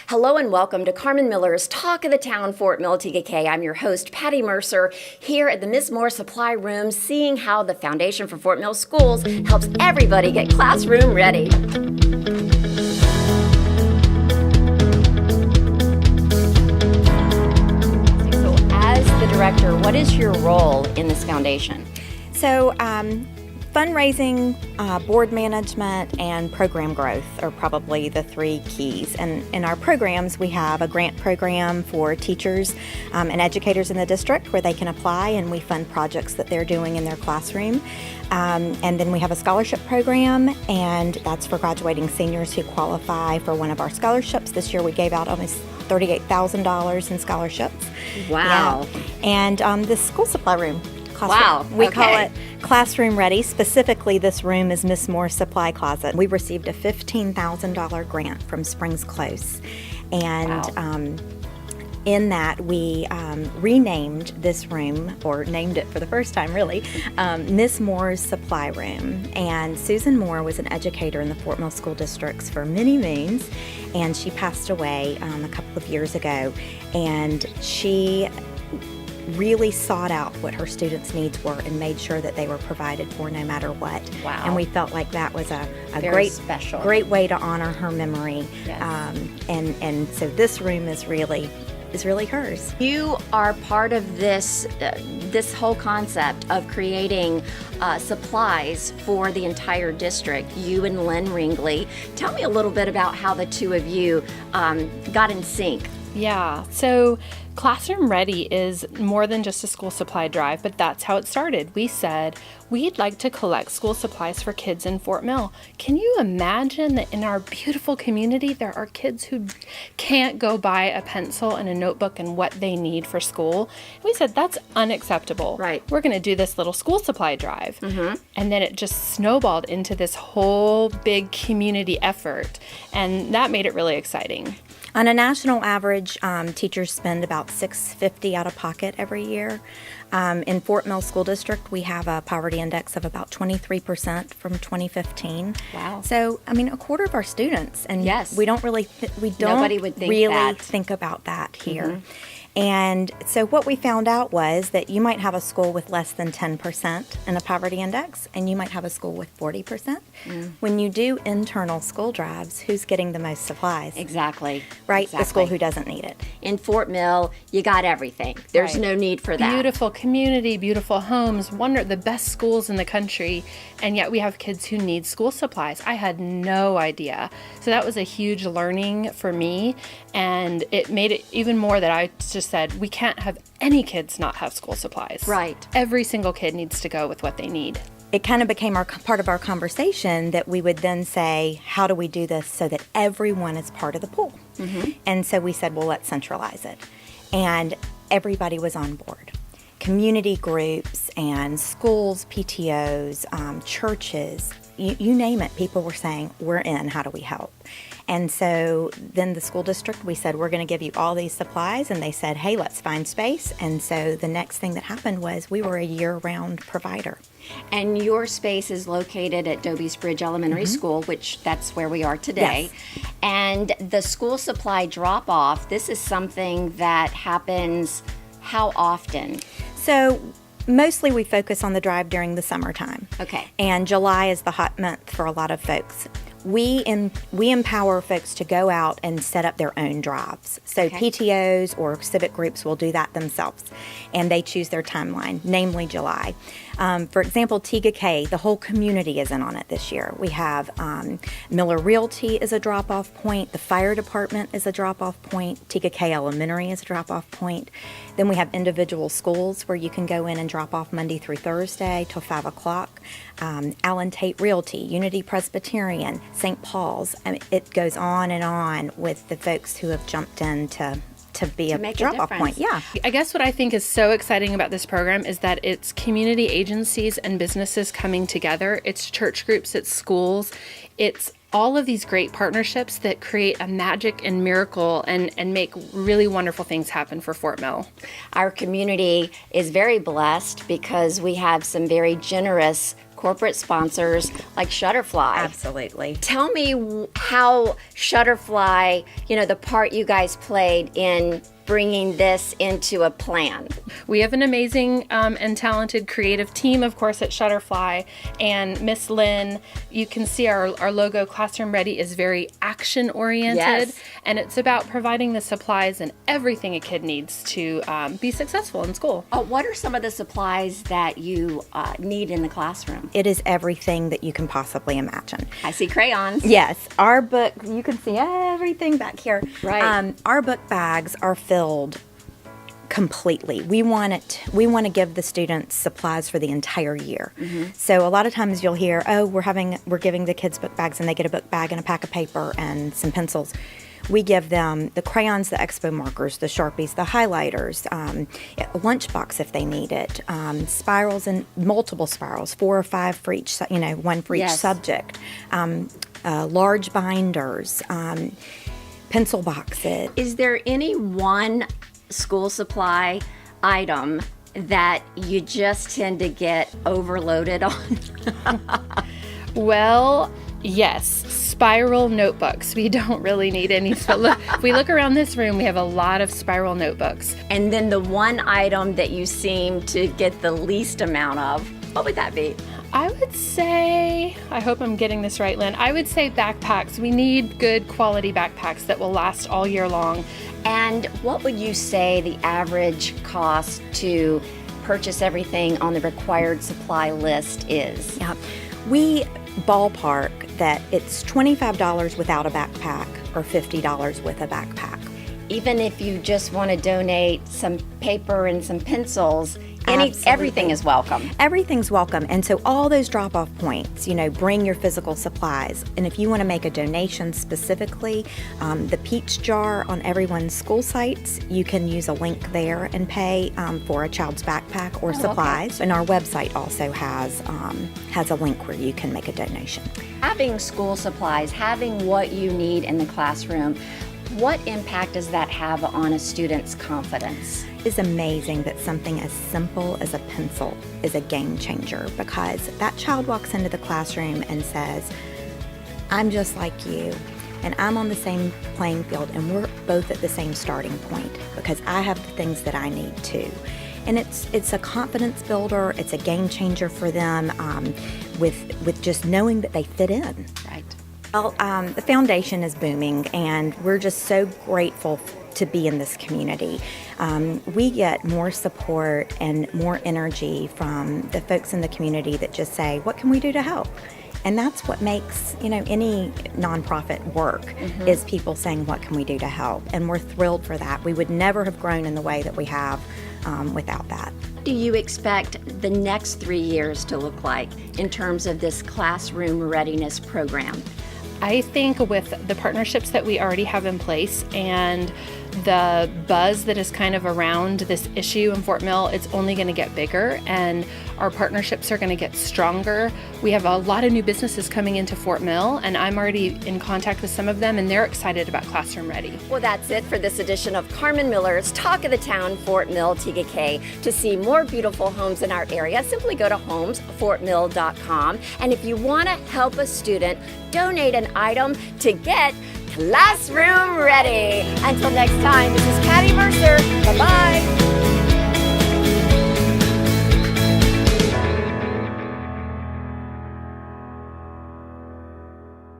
Hello and welcome to Carmen Miller's Talk of the Town, Fort Mill, TKK. I'm your host, Patti Mercer, here at the Miss Moore Supply Room, seeing how the Foundation for Fort Mill Schools helps everybody get classroom ready. So as the director, what is your role in this foundation? So, fundraising, board management, and program growth are probably the three keys. And in our programs, we have a grant program for teachers and educators in the district where they can apply, and we fund projects that they're doing in their classroom. And then we have a scholarship program, and that's for graduating seniors who qualify for one of our scholarships. This year we gave out almost $38,000 in scholarships. Wow. Yeah. And the school supply room. Wow. We call it Classroom Ready. Specifically, this room is Miss Moore's Supply Closet. We received a $15,000 grant from Springs Close. And in that, we renamed this room, or named it for the first time, really, Miss Moore's Supply Room. And Susan Moore was an educator in the Fort Mill School Districts for many moons, and she passed away a couple of years ago. And she really sought out what her students' needs were and made sure that they were provided for no matter what. Wow. And we felt like that was a Very special. great way to honor her memory. Yes. And so this room is really hers. You are part of this whole concept of creating supplies for the entire district, you and Lynn Ringley. Tell me a little bit about how the two of you got in sync. Yeah, so Classroom Ready is more than just a school supply drive, but that's how it started. We said we'd like to collect school supplies for kids in Fort Mill. Can you imagine that in our beautiful community there are kids who can't go buy a pencil and a notebook and what they need for school? We said that's unacceptable. Right. We're going to do this little school supply drive. Mm-hmm. And then it just snowballed into this whole big community effort, and that made it really exciting. On a national average, teachers spend about $650 out of pocket every year. In Fort Mill School District, we have a poverty index of about 23% from 2015. Wow. So, I mean, a quarter of our students, and Yes. we don't really, Nobody would think really that. think about that here. Mm-hmm. And so what we found out was that you might have a school with less than 10% in a poverty index, and you might have a school with 40%. When you do internal school drives, who's getting the most supplies? Exactly. Right? Exactly. The school who doesn't need it. In Fort Mill, you got everything. There's Right. no need for that. Beautiful community, beautiful homes, the best schools in the country, and yet we have kids who need school supplies. I had no idea. So that was a huge learning for me, and it made it even more that I just said, we can't have any kids not have school supplies. Right. Every single kid needs to go with what they need. It kind of became part of our conversation that we would then say, how do we do this so that everyone is part of the pool? Mm-hmm. And so we said, well, let's centralize it. And everybody was on board. Community groups and schools, PTOs, churches, you name it, people were saying, we're in, how do we help? And so then the school district, we said, we're going to give you all these supplies. And they said, hey, let's find space. And so the next thing that happened was we were a year-round provider. And your space is located at Doby's Bridge Elementary School, which that's where we are today. Yes. And the school supply drop-off, this is something that happens how often? So mostly we focus on the drive during the summertime. Okay. And July is the hot month for a lot of folks. We empower folks to go out and set up their own drives. So Okay. PTOs or civic groups will do that themselves, and they choose their timeline, namely July. For example, TKK, the whole community is in on it this year. We have Miller Realty is a drop-off point. The fire department is a drop-off point. TKK Elementary is a drop-off point. Then we have individual schools where you can go in and drop off Monday through Thursday till 5 o'clock. Allen Tate Realty, Unity Presbyterian, St. Paul's. I mean, it goes on with the folks who have jumped in to be a make a drop-off difference. point. Yeah. I guess what I think is so exciting about this program is that it's community agencies and businesses coming together. It's church groups, it's schools, it's all of these great partnerships that create a magic and miracle and make really wonderful things happen for Fort Mill. Our community is very blessed because we have some very generous corporate sponsors like Shutterfly. Absolutely. Tell me how Shutterfly, the part you guys played in bringing this into a plan. We have an amazing and talented creative team, of course, at Shutterfly. And Miss Lynn, you can see our logo, Classroom Ready, is very action-oriented. Yes. And it's about providing the supplies and everything a kid needs to be successful in school. What are some of the supplies that you need in the classroom? It is everything that you can possibly imagine. I see crayons. Yes, our book, you can see everything back here. Right. Our book bags are filled completely. We want to give the students supplies for the entire year. So a lot of times you'll hear, oh, we're giving the kids book bags, and they get a book bag and a pack of paper and some pencils. We give them the crayons, the expo markers, the Sharpies, the highlighters, a lunchbox if they need it, spirals and multiple spirals, 4 or 5 for each, one for each Yes. subject, large binders, pencil boxes. Is there any one school supply item that you just tend to get overloaded on? Well, yes, spiral notebooks. We don't really need any. But look, if we look around this room, we have a lot of spiral notebooks. And then the one item that you seem to get the least amount of, what would that be? I would say, I hope I'm getting this right, Lynn. I would say backpacks. We need good quality backpacks that will last all year long. And what would you say the average cost to purchase everything on the required supply list is? Yeah. We ballpark that it's $25 without a backpack or $50 with a backpack. Even if you just want to donate some paper and some pencils, Absolutely. everything is welcome. Everything's welcome. And so all those drop-off points, bring your physical supplies. And if you want to make a donation specifically, the Peach Jar on everyone's school sites, you can use a link there and pay for a child's backpack or supplies. And our website also has a link where you can make a donation. Having school supplies, having what you need in the classroom, what impact does that have on a student's confidence? It's amazing that something as simple as a pencil is a game changer, because that child walks into the classroom and says, I'm just like you, and I'm on the same playing field, and we're both at the same starting point because I have the things that I need too. And it's a confidence builder, it's a game changer for them with just knowing that they fit in. Right. Well, the foundation is booming, and we're just so grateful to be in this community. We get more support and more energy from the folks in the community that just say, what can we do to help? And that's what makes, any nonprofit work, is people saying, what can we do to help? And we're thrilled for that. We would never have grown in the way that we have without that. Do you expect the next 3 years to look like in terms of this classroom readiness program? I think with the partnerships that we already have in place and the buzz that is kind of around this issue in Fort Mill, it's only going to get bigger, and our partnerships are going to get stronger. We have a lot of new businesses coming into Fort Mill, and I'm already in contact with some of them, and they're excited about Classroom Ready. Well, that's it for this edition of Carmen Miller's Talk of the Town, Fort Mill, TKK. To see more beautiful homes in our area, simply go to homesfortmill.com. And if you want to help a student, donate an item to get Classroom Ready. Until next time, this is Patti Mercer. Bye-bye.